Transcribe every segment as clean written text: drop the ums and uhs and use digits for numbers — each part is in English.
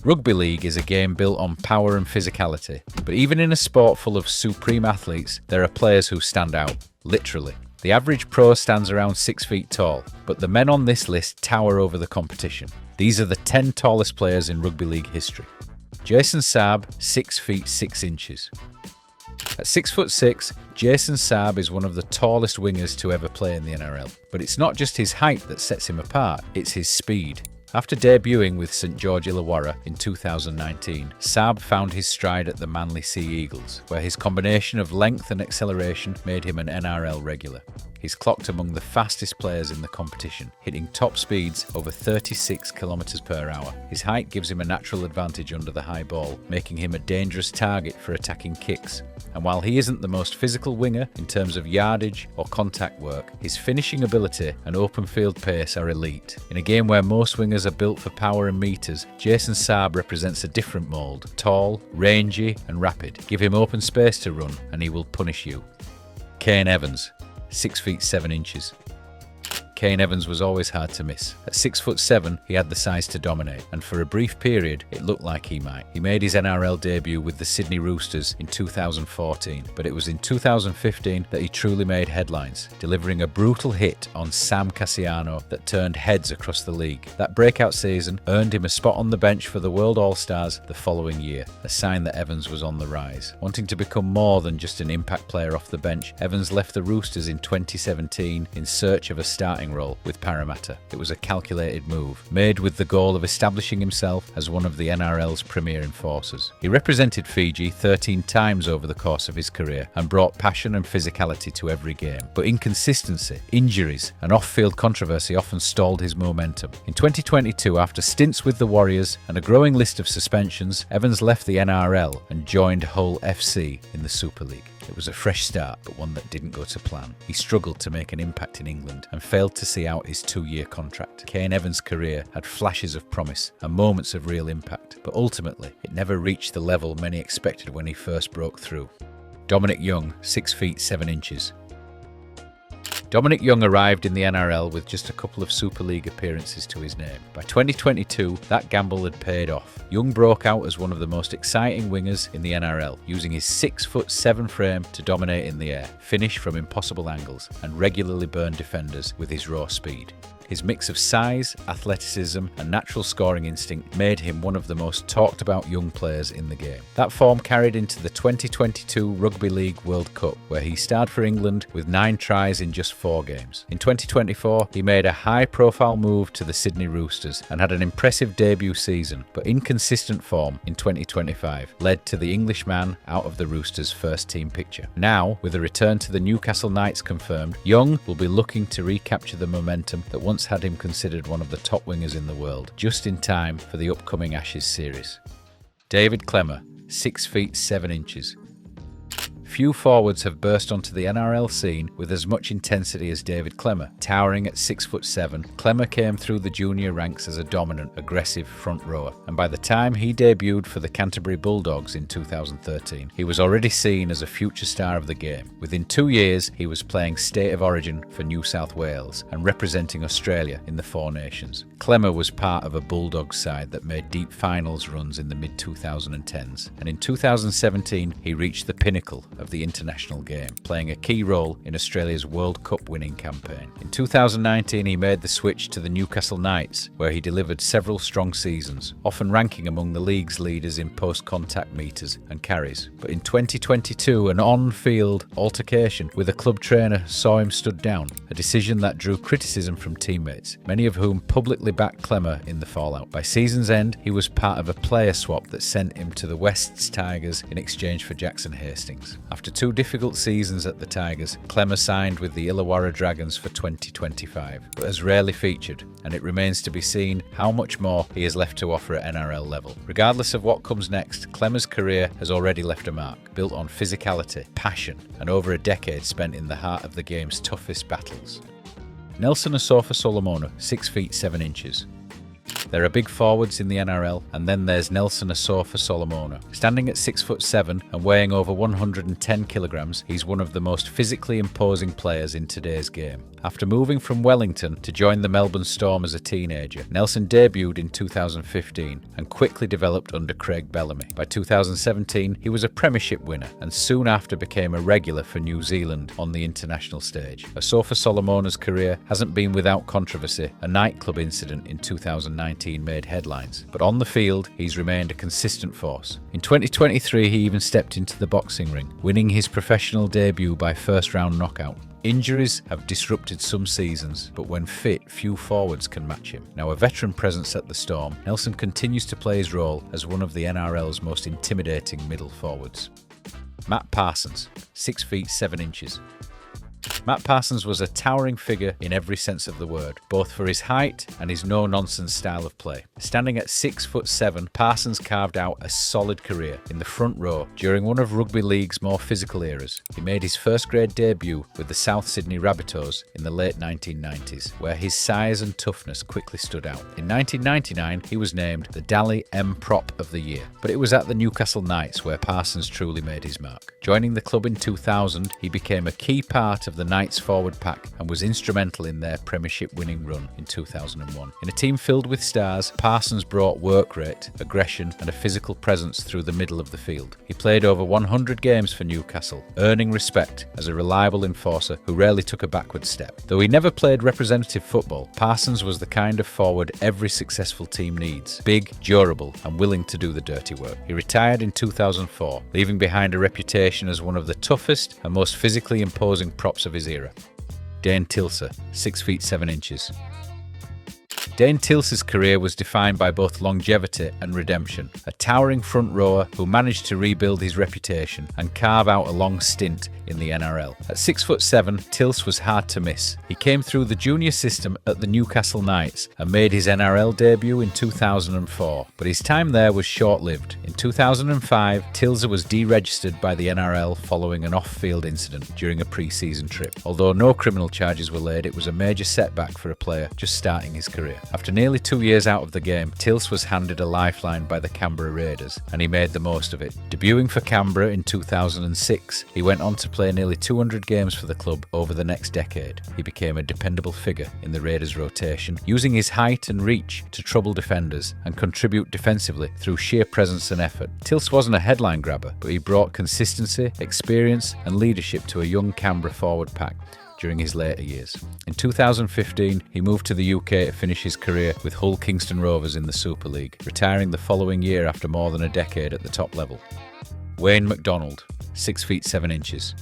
Rugby league is a game built on power and physicality, but even in a sport full of supreme athletes, there are players who stand out, literally. The average pro stands around 6 feet tall, but the men on this list tower over the competition. These are the 10 tallest players in rugby league history. Jason Saab, 6 feet 6 inches. At 6'6", Jason Saab is one of the tallest wingers to ever play in the NRL. But it's not just his height that sets him apart, it's his speed. After debuting with St George Illawarra in 2019, Saab found his stride at the Manly Sea Eagles, where his combination of length and acceleration made him an NRL regular. He's clocked among the fastest players in the competition, hitting top speeds over 36 km/h. His height gives him a natural advantage under the high ball, making him a dangerous target for attacking kicks. And while he isn't the most physical winger in terms of yardage or contact work, his finishing ability and open field pace are elite. In a game where most wingers are built for power and metres, Jason Saab represents a different mould. Tall, rangy and rapid. Give him open space to run and he will punish you. Kane Evans, 6 feet 7 inches. Kane Evans was always hard to miss. At 6'7", he had the size to dominate, and for a brief period, it looked like he might. He made his NRL debut with the Sydney Roosters in 2014, but it was in 2015 that he truly made headlines, delivering a brutal hit on Sam Cassiano that turned heads across the league. That breakout season earned him a spot on the bench for the World All-Stars the following year, a sign that Evans was on the rise. Wanting to become more than just an impact player off the bench, Evans left the Roosters in 2017 in search of a starting role with Parramatta. It was a calculated move, made with the goal of establishing himself as one of the NRL's premier enforcers. He represented Fiji 13 times over the course of his career and brought passion and physicality to every game. But inconsistency, injuries and off-field controversy often stalled his momentum. In 2022, after stints with the Warriors and a growing list of suspensions, Evans left the NRL and joined Hull FC in the Super League. It was a fresh start, but one that didn't go to plan. He struggled to make an impact in England and failed to see out his 2-year contract. Kane Evans' career had flashes of promise and moments of real impact, but ultimately it never reached the level many expected when he first broke through. Dominic Young, 6 feet 7 inches. Dominic Young arrived in the NRL with just a couple of Super League appearances to his name. By 2022, that gamble had paid off. Young broke out as one of the most exciting wingers in the NRL, using his 6'7" frame to dominate in the air, finish from impossible angles, and regularly burn defenders with his raw speed. His mix of size, athleticism and natural scoring instinct made him one of the most talked about young players in the game. That form carried into the 2022 Rugby League World Cup, where he starred for England with 9 tries in just 4 games. In 2024, he made a high-profile move to the Sydney Roosters and had an impressive debut season, but inconsistent form in 2025 led to the Englishman out of the Roosters' first-team picture. Now, with a return to the Newcastle Knights confirmed, Young will be looking to recapture the momentum that once had him considered one of the top wingers in the world, just in time for the upcoming Ashes series. David Klemmer, 6 feet 7 inches. Few forwards have burst onto the NRL scene with as much intensity as David Klemmer. Towering at 6'7", Klemmer came through the junior ranks as a dominant, aggressive front rower, and by the time he debuted for the Canterbury Bulldogs in 2013, he was already seen as a future star of the game. Within 2 years, he was playing State of Origin for New South Wales and representing Australia in the Four Nations. Klemmer was part of a Bulldogs side that made deep finals runs in the mid-2010s, and in 2017 he reached the pinnacle of the international game, playing a key role in Australia's World Cup winning campaign. In 2019 he made the switch to the Newcastle Knights, where he delivered several strong seasons, often ranking among the league's leaders in post-contact meters and carries. But in 2022 an on-field altercation with a club trainer saw him stood down, a decision that drew criticism from teammates, many of whom publicly backed Klemmer in the fallout. By season's end he was part of a player swap that sent him to the West's Tigers in exchange for Jackson Hastings. After 2 difficult seasons at the Tigers, Klemmer signed with the Illawarra Dragons for 2025, but has rarely featured, and it remains to be seen how much more he has left to offer at NRL level. Regardless of what comes next, Klemmer's career has already left a mark, built on physicality, passion, and over a decade spent in the heart of the game's toughest battles. Nelson Asofa-Solomona, 6 feet 7 inches. There are big forwards in the NRL, and then there's Nelson Asofa-Solomona. Standing at 6'7" and weighing over 110 kilograms, he's one of the most physically imposing players in today's game. After moving from Wellington to join the Melbourne Storm as a teenager, Nelson debuted in 2015 and quickly developed under Craig Bellamy. By 2017, he was a premiership winner and soon after became a regular for New Zealand on the international stage. Asofa-Solomona's career hasn't been without controversy. A nightclub incident in 2019 made headlines, but on the field, he's remained a consistent force. In 2023, he even stepped into the boxing ring, winning his professional debut by first-round knockout. Injuries have disrupted some seasons, but when fit, few forwards can match him. Now a veteran presence at the Storm, Nelson continues to play his role as one of the NRL's most intimidating middle forwards. Matt Parsons, 6'7". Matt Parsons was a towering figure in every sense of the word, both for his height and his no-nonsense style of play. Standing at 6'7", Parsons carved out a solid career in the front row during one of rugby league's more physical eras. He made his first-grade debut with the South Sydney Rabbitohs in the late 1990s, where his size and toughness quickly stood out. In 1999, he was named the Dally M Prop of the Year, but it was at the Newcastle Knights where Parsons truly made his mark. Joining the club in 2000, he became a key part of the Knights forward pack and was instrumental in their premiership winning run in 2001. In a team filled with stars, Parsons brought work rate, aggression and a physical presence through the middle of the field. He played over 100 games for Newcastle, earning respect as a reliable enforcer who rarely took a backward step. Though he never played representative football, Parsons was the kind of forward every successful team needs: big, durable and willing to do the dirty work. He retired in 2004, leaving behind a reputation as one of the toughest and most physically imposing props of his era. Dane Tilse, 6'7". Dane Tilse's career was defined by both longevity and redemption. A towering front rower who managed to rebuild his reputation and carve out a long stint in the NRL. At 6'7", Tilse was hard to miss. He came through the junior system at the Newcastle Knights and made his NRL debut in 2004, but his time there was short-lived. In 2005, Tilse was deregistered by the NRL following an off-field incident during a pre-season trip. Although no criminal charges were laid, it was a major setback for a player just starting his career. After nearly 2 years out of the game, Tilse was handed a lifeline by the Canberra Raiders, and he made the most of it. Debuting for Canberra in 2006, he went on to play nearly 200 games for the club over the next decade. He became a dependable figure in the Raiders' rotation, using his height and reach to trouble defenders and contribute defensively through sheer presence and effort. Tilse wasn't a headline grabber, but he brought consistency, experience and leadership to a young Canberra forward pack during his later years. In 2015, he moved to the UK to finish his career with Hull Kingston Rovers in the Super League, retiring the following year after more than a decade at the top level. Wayne McDonald, 6'7".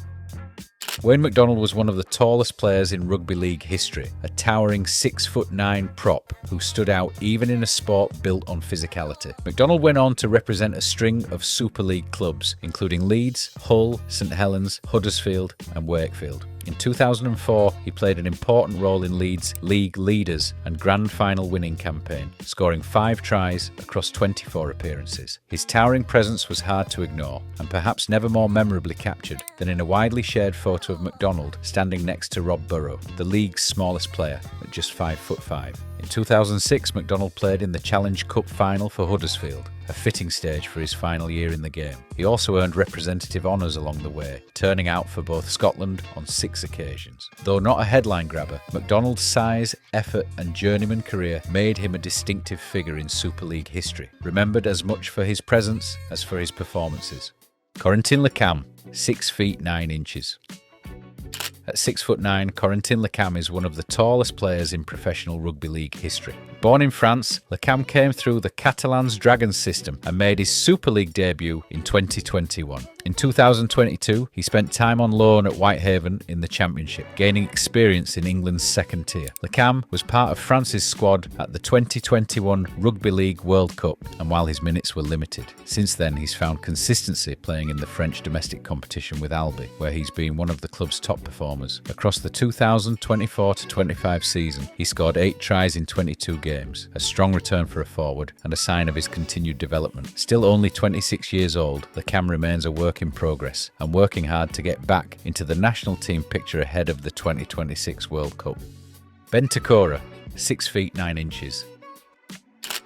Wayne McDonald was one of the tallest players in rugby league history, a towering 6'9" prop who stood out even in a sport built on physicality. McDonald went on to represent a string of Super League clubs, including Leeds, Hull, St Helens, Huddersfield and Wakefield. In 2004, he played an important role in Leeds' league leaders and grand final winning campaign, scoring 5 tries across 24 appearances. His towering presence was hard to ignore, and perhaps never more memorably captured than in a widely shared photo of McDonald standing next to Rob Burrow, the league's smallest player, at just 5'5". In 2006, McDonald played in the Challenge Cup final for Huddersfield, a fitting stage for his final year in the game. He also earned representative honours along the way, turning out for both Scotland on 6 occasions. Though not a headline grabber, McDonald's size, effort and journeyman career made him a distinctive figure in Super League history, remembered as much for his presence as for his performances. Corentin Le Cam, 6'9". At 6'9", Corentin Le Cam is one of the tallest players in professional rugby league history. Born in France, Le Cam came through the Catalans Dragons system and made his Super League debut in 2021. In 2022, he spent time on loan at Whitehaven in the Championship, gaining experience in England's second tier. Le Cam was part of France's squad at the 2021 Rugby League World Cup, and while his minutes were limited, since then he's found consistency playing in the French domestic competition with Albi, where he's been one of the club's top performers. Across the 2024-25 season, he scored 8 tries in 22 games, a strong return for a forward and a sign of his continued development. Still only 26 years old, Le Cam remains a work in progress and working hard to get back into the national team picture ahead of the 2026 World Cup. Te Kura, 6'9".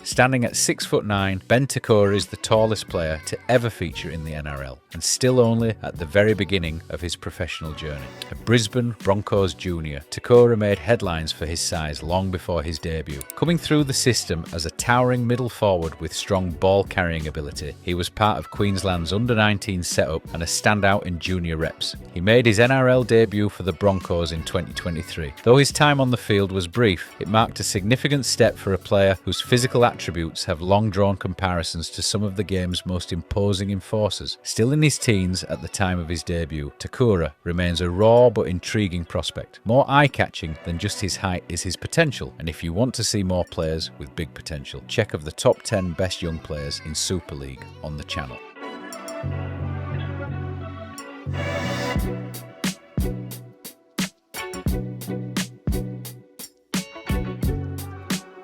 Standing at 6'9", Ben Te Kura is the tallest player to ever feature in the NRL, and still only at the very beginning of his professional journey. A Brisbane Broncos junior, Te Kura made headlines for his size long before his debut. Coming through the system as a towering middle forward with strong ball-carrying ability, he was part of Queensland's under-19 setup and a standout in junior reps. He made his NRL debut for the Broncos in 2023. Though his time on the field was brief, it marked a significant step for a player whose physical attributes have long drawn comparisons to some of the game's most imposing enforcers. Still in his teens at the time of his debut, Te Kura remains a raw but intriguing prospect. More eye-catching than just his height is his potential, and if you want to see more players with big potential, check of the top 10 best young players in Super League on the channel.